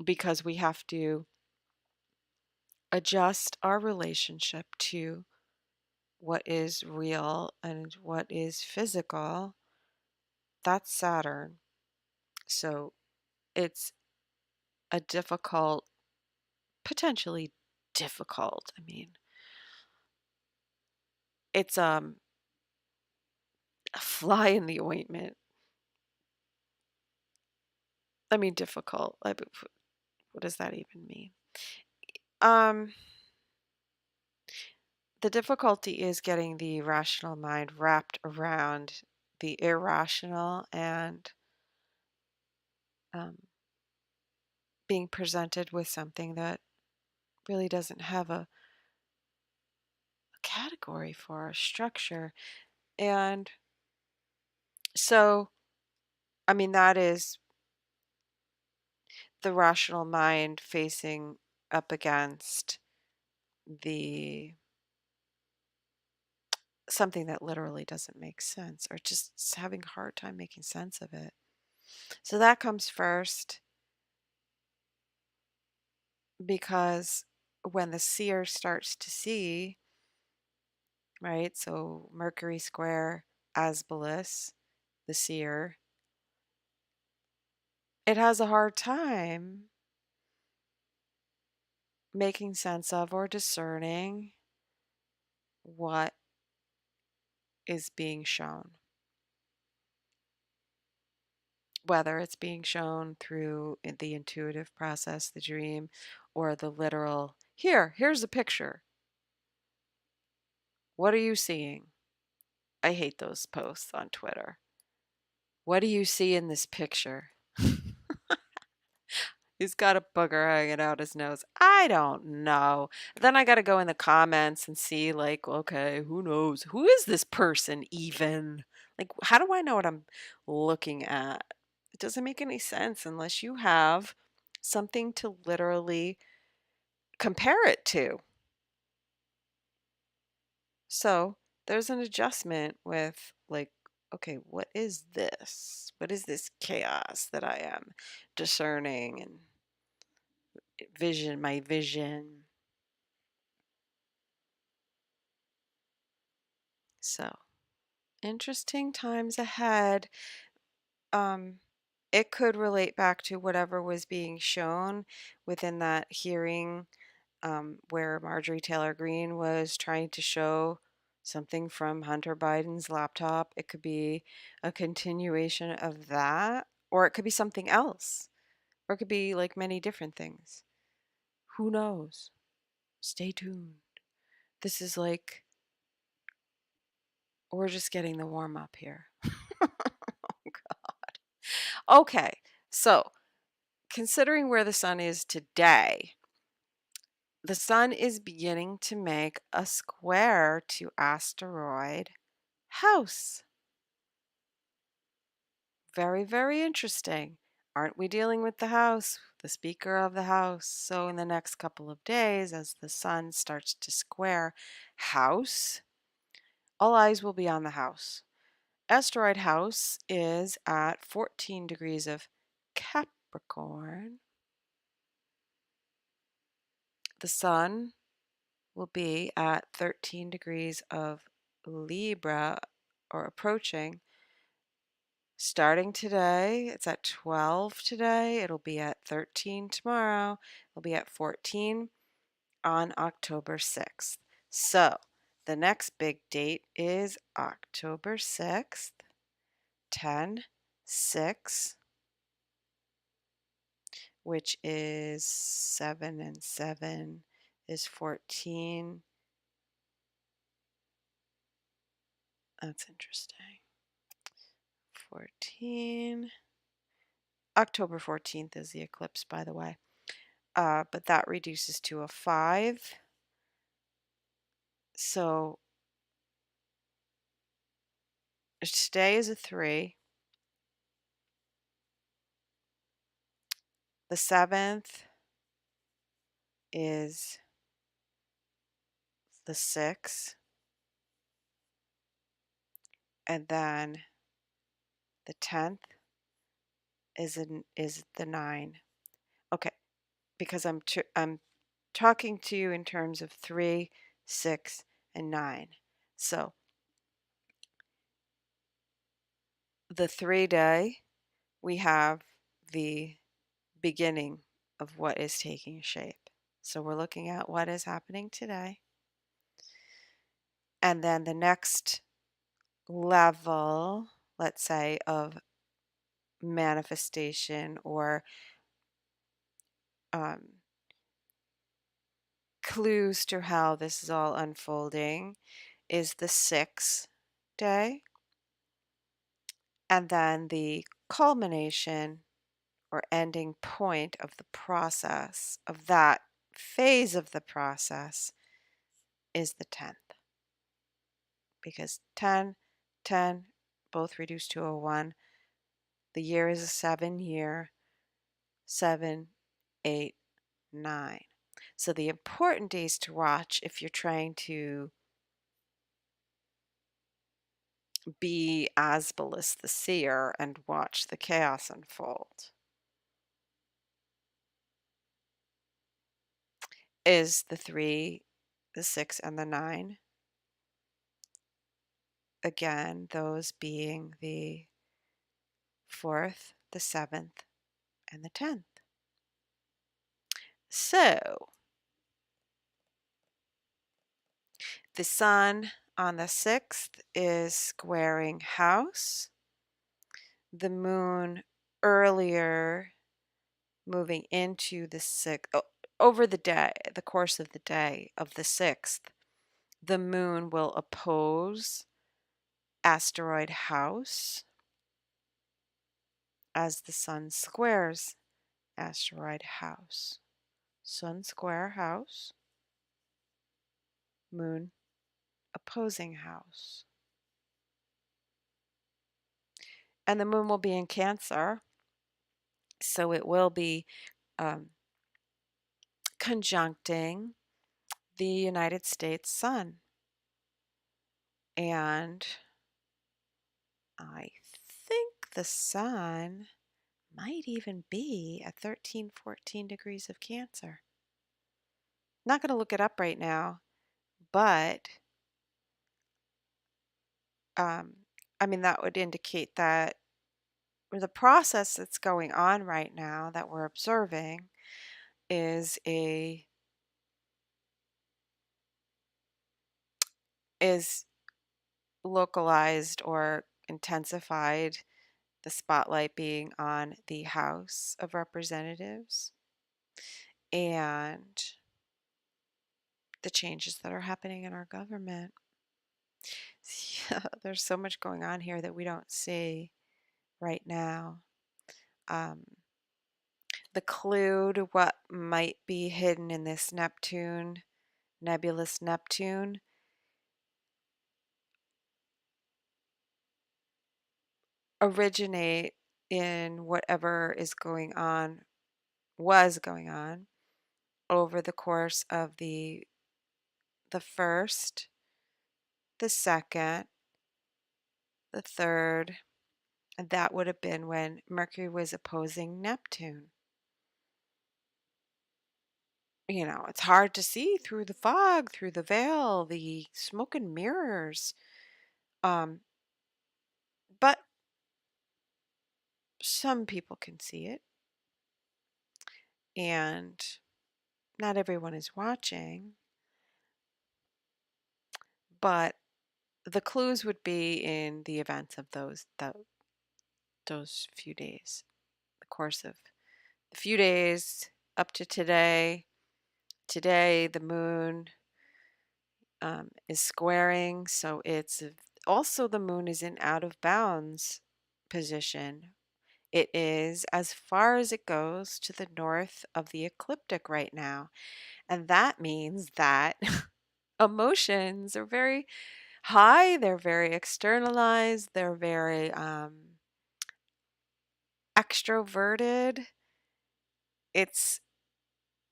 because we have to adjust our relationship to what is real and what is physical. That's Saturn. So it's a difficult, potentially difficult. I mean, it's a fly in the ointment. I mean, difficult. Like, what does that even mean? Um, the difficulty is getting the rational mind wrapped around the irrational and um, being presented with something that really doesn't have a category for a structure. And so, I mean, that is the rational mind facing up against the something that literally doesn't make sense or just having a hard time making sense of it. So that comes first because when the seer starts to see, right? So Mercury square Asbolus, the seer, it has a hard time making sense of or discerning what is being shown. Whether it's being shown through the intuitive process, the dream, or the literal, here's a picture. What are you seeing? I hate those posts on Twitter. What do you see in this picture? He's got a booger hanging out his nose. I don't know. Then I got to go in the comments and see, like, okay, who knows? Who is this person even? Like, how do I know what I'm looking at? It doesn't make any sense unless you have something to literally compare it to. So there's an adjustment with, like, okay, what is this? What is this chaos that I am discerning and my vision? So, interesting times ahead. Um, it could relate back to whatever was being shown within that hearing where Marjorie Taylor Greene was trying to show something from Hunter Biden's laptop. It could be a continuation of that, or it could be something else, or it could be like many different things. Who knows? Stay tuned. This is like, we're just getting the warm up here. Oh, God. Okay, so considering where the sun is today, the sun is beginning to make a square to asteroid House. Very, very interesting. Aren't we dealing with the House, the Speaker of the House? So, in the next couple of days, as the sun starts to square House, all eyes will be on the House. Asteroid House is at 14 degrees of Capricorn. The sun will be at 13 degrees of Libra, or approaching. Starting today, it's at 12 today. It'll be at 13 tomorrow. It'll be at 14 on October 6th. So the next big date is October 6th, 10, 6, which is 7 and 7 is 14. That's interesting. 14. October 14th is the eclipse, by the way. But that reduces to a 5. So today is a 3. The 7th is the 6. And then the 10th is the 9. Okay, because I'm talking to you in terms of 3, 6, and 9. So the 3-day, we have the beginning of what is taking shape. So we're looking at what is happening today. And then the next level, let's say, of manifestation or um, clues to how this is all unfolding is the 6th day. And then the culmination or ending point of the process, of that phase of the process, is the 10th. Because 10, 10, both reduced to a 1. The year is a 7-year, 7, 8, 9. So the important days to watch if you're trying to be Asbolus the seer and watch the chaos unfold is the 3, the 6, and the 9. Again, those being the 4th, the 7th, and the 10th. So the sun on the 6th is squaring House. The moon earlier, moving into the 6th, over the day, the course of the day of the 6th, the moon will oppose asteroid House as the sun squares asteroid House. Sun square House, moon opposing House. And the moon will be in Cancer, so it will be conjuncting the United States sun. And I think the sun might even be at 13, 14 degrees of Cancer. Not going to look it up right now, but I mean, that would indicate that the process that's going on right now that we're observing is is localized or intensified, the spotlight being on the House of Representatives and the changes that are happening in our government. Yeah, there's so much going on here that we don't see right now. Um, the clue to what might be hidden in this nebulous Neptune, originate in whatever was going on over the course of the first, the second, the third, and that would have been when Mercury was opposing Neptune. It's hard to see through the fog, through the veil, the smoke and mirrors. Um, but some people can see it, and not everyone is watching. But the clues would be in the events of those few days, the course of the few days up to today. Today, the moon is squaring, so it's also the moon is in out of bounds position. It is as far as it goes to the north of the ecliptic right now. And that means that emotions are very high, they're very externalized, they're very extroverted. It's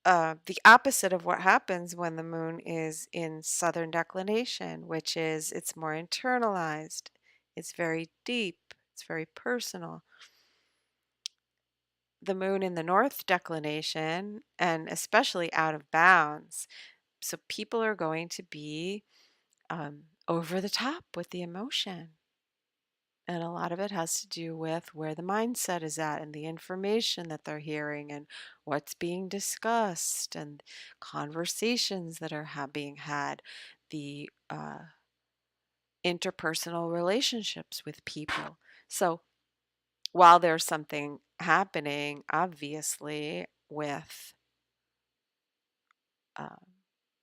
the opposite of what happens when the moon is in southern declination, which is it's more internalized, it's very deep, it's very personal. The moon in the north declination, and especially out of bounds, so people are going to be over the top with the emotion. And a lot of it has to do with where the mindset is at and the information that they're hearing and what's being discussed and conversations that are being had, the interpersonal relationships with people. So while there's something happening, obviously, with uh,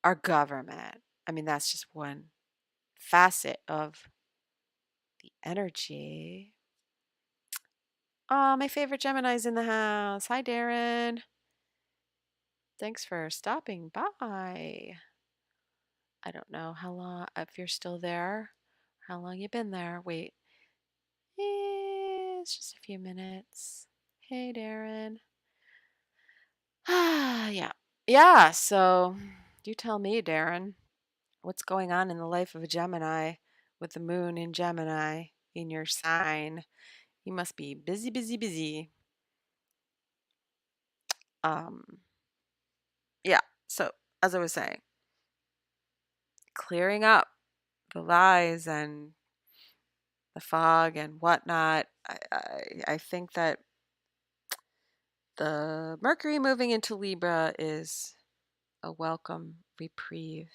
our government, I mean, that's just one facet of the energy. Oh, my favorite Gemini's in the house. Hi, Darren. Thanks for stopping by. I don't know how long, if you're still there, how long you been there. Wait, it's just a few minutes. Hey, Darren. Ah, yeah. Yeah, so you tell me, Darren, what's going on in the life of a Gemini with the moon in Gemini in your sign? You must be busy, busy, busy. Um, yeah, so as I was saying, clearing up the lies and the fog and whatnot. I think that the Mercury moving into Libra is a welcome reprieve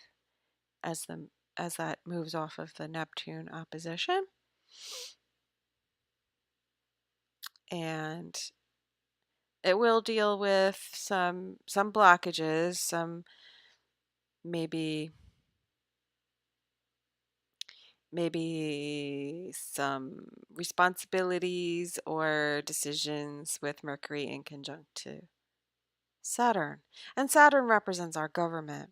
as the as that moves off of the Neptune opposition. And it will deal with some blockages, some maybe some responsibilities or decisions with Mercury in conjunct to Saturn. And Saturn represents our government,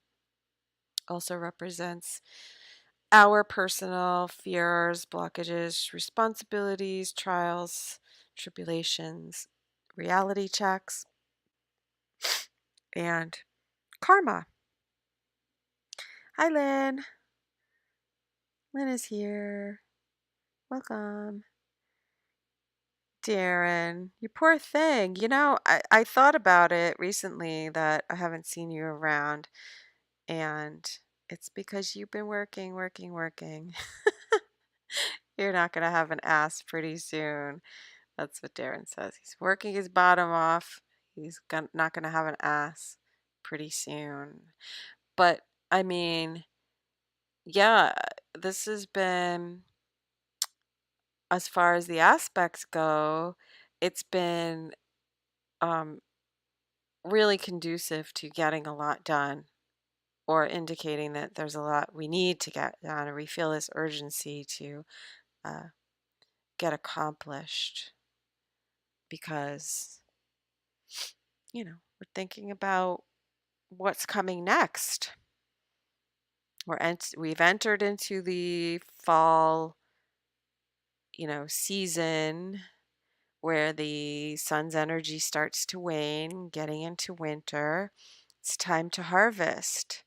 also represents our personal fears, blockages, responsibilities, trials, tribulations, reality checks, and karma. Hi, Lynn. Lynn is here. Welcome. Darren, you poor thing. I thought about it recently that I haven't seen you around, and it's because you've been working, working, working. You're not going to have an ass pretty soon. That's what Darren says. He's working his bottom off. Not going to have an ass pretty soon. But I mean, yeah, this has been, as far as the aspects go, it's been um, really conducive to getting a lot done, or indicating that there's a lot we need to get done, or we feel this urgency to uh, get accomplished because, we're thinking about what's coming next. We've entered into the fall, season where the sun's energy starts to wane, getting into winter. It's time to harvest.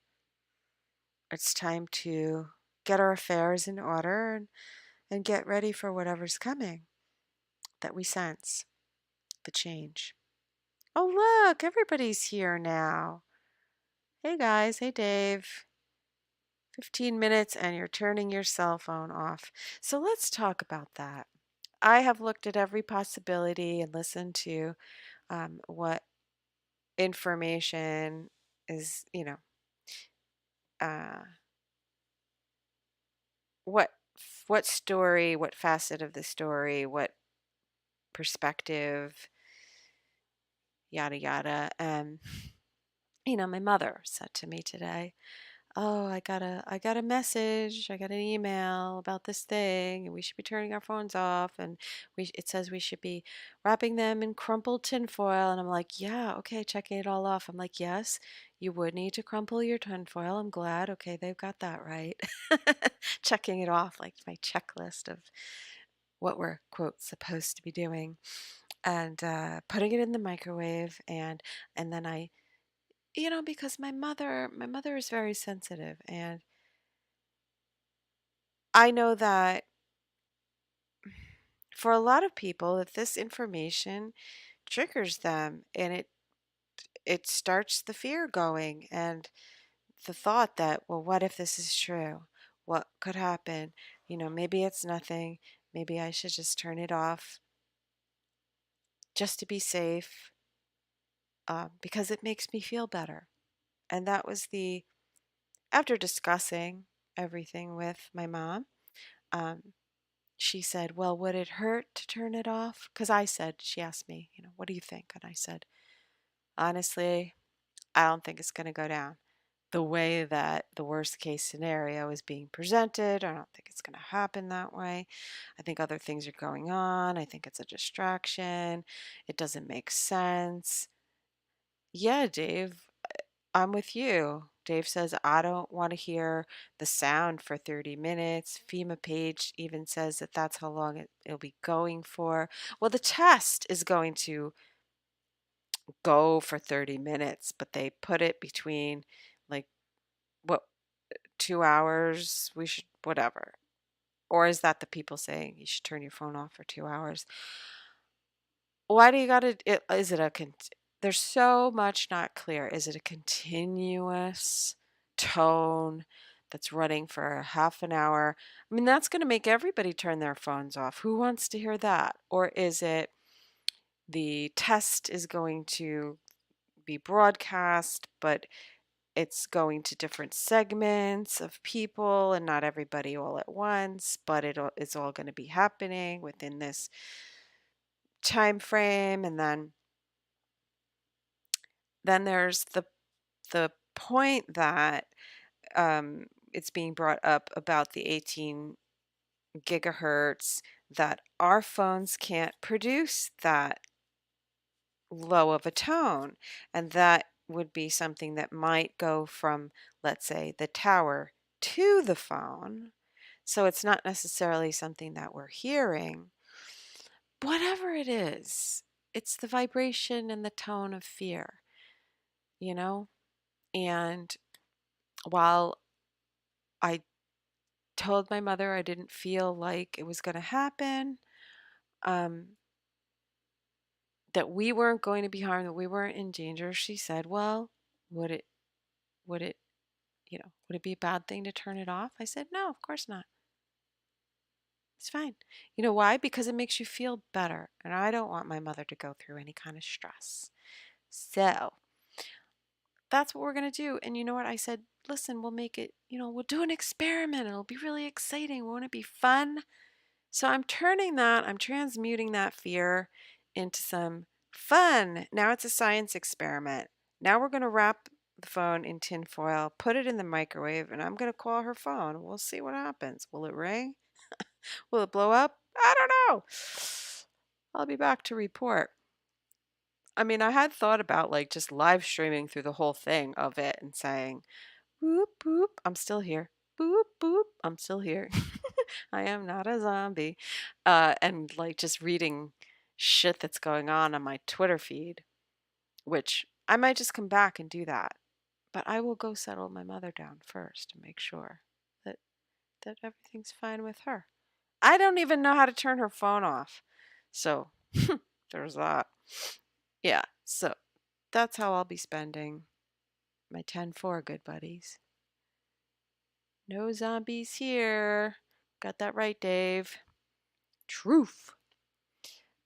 It's time to get our affairs in order and get ready for whatever's coming that we sense, the change. Oh, look, everybody's here now. Hey, guys. Hey, Dave. 15 minutes and you're turning your cell phone off. So let's talk about that. I have looked at every possibility and listened to what information is, uh, what what story, what facet of the story, what perspective, yada yada. My mother said to me today, "Oh, I got a message, I got an email about this thing, and we should be turning our phones off, and it says we should be wrapping them in crumpled tinfoil." And I'm like, "Yeah, okay, checking it all off." I'm like, "Yes, you would need to crumple your tinfoil. I'm glad. Okay, they've got that right." Checking it off, like my checklist of what we're, quote, supposed to be doing, and putting it in the microwave, and then because my mother is very sensitive, and I know that for a lot of people that this information triggers them, and it starts the fear going, and the thought that, well, what if this is true? What could happen? Maybe it's nothing. Maybe I should just turn it off just to be safe, because it makes me feel better. And that was after discussing everything with my mom, um, she said, "Well, would it hurt to turn it off?" Because she asked me, "What do you think?" And I said, "Honestly, I don't think it's going to go down the way that the worst case scenario is being presented. I don't think it's going to happen that way. I think other things are going on. I think it's a distraction. It doesn't make sense." Yeah, Dave, I'm with you. Dave says, "I don't want to hear the sound for 30 minutes. FEMA page even says that that's how long it'll be going for." Well, the test is going to go for 30 minutes, but they put it between, like, what, 2 hours? We should, whatever. Or is that the people saying you should turn your phone off for 2 hours? Why do you gotta, is it there's so much not clear. Is it a continuous tone that's running for a half an hour? I mean, that's going to make everybody turn their phones off. Who wants to hear that? Or is it the test is going to be broadcast, but it's going to different segments of people and not everybody all at once, but it's all going to be happening within this time frame? And then there's the point that it's being brought up about the 18 gigahertz, that our phones can't produce that low of a tone, and that would be something that might go from, let's say, the tower to the phone. So it's not necessarily something that we're hearing. Whatever it is, it's the vibration and the tone of fear, you know? And while I told my mother I didn't feel like it was going to happen, um, that we weren't going to be harmed, that we weren't in danger, she said, "Well, would it, would it, would it be a bad thing to turn it off?" I said, "No, of course not." It's fine. You know why? Because it makes you feel better. And I don't want my mother to go through any kind of stress. So that's what we're going to do. And you know what? I said, listen, we'll make it, we'll do an experiment. It'll be really exciting. Won't it be fun? So I'm transmuting that fear into some fun. Now it's a science experiment. Now we're going to wrap the phone in tin foil, put it in the microwave, and I'm going to call her phone. We'll see what happens. Will it ring? Will it blow up? I don't know. I'll be back to report. I mean, I had thought about like just live streaming through the whole thing of it and saying, boop, boop, I'm still here. Boop, boop, I'm still here. I am not a zombie. And like just reading shit that's going on my Twitter feed, which I might just come back and do that. But I will go settle my mother down first to make sure that everything's fine with her. I don't even know how to turn her phone off. So there's that. Yeah, so that's how I'll be spending my 10-4, good buddies. No zombies here. Got that right, Dave. Truth.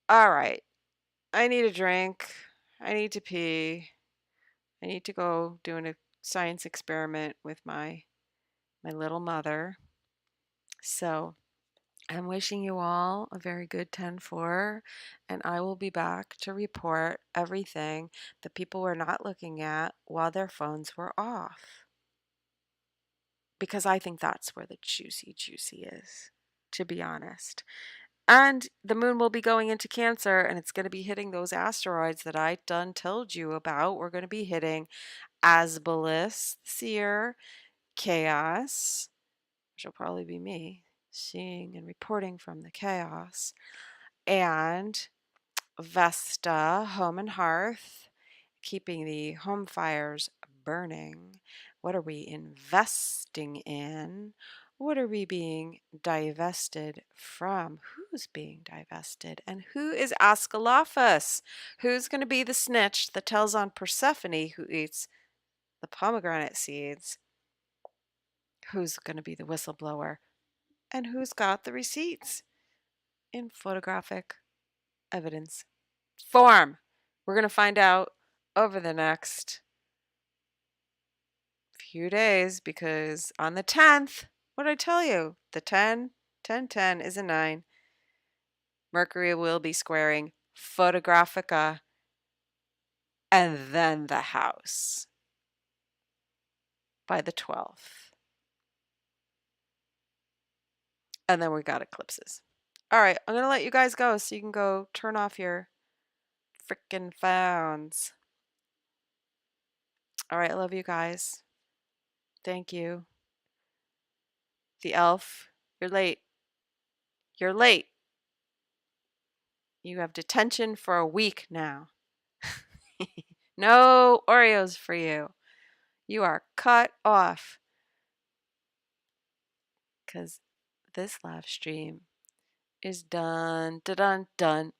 All right. I need a drink. I need to pee. I need to go do a science experiment with my little mother. So I'm wishing you all a very good 10-4, and I will be back to report everything that people were not looking at while their phones were off. Because I think that's where the juicy is, to be honest. And the moon will be going into Cancer, and it's going to be hitting those asteroids that I done told you about. We're going to be hitting Asbolus this year, Chaos, which will probably be me seeing and reporting from the chaos, and Vesta, Home and Hearth, keeping the home fires burning. What are we investing in? What are we being divested from? Who's being divested? And who is Asclepius? Who's going to be the snitch that tells on Persephone, who eats the pomegranate seeds? Who's going to be the whistleblower? And who's got the receipts in photographic evidence form? We're going to find out over the next few days, because on the 10th, what did I tell you? The 10 is a 9. Mercury will be squaring Photographica and then the house by the 12th. And then we got eclipses. All right, I'm going to let you guys go so you can go turn off your freaking phones. All right, I love you guys. Thank you. The elf, you're late. You're late. You have detention for a week now. No Oreos for you. You are cut off. Because this live stream is done. Done.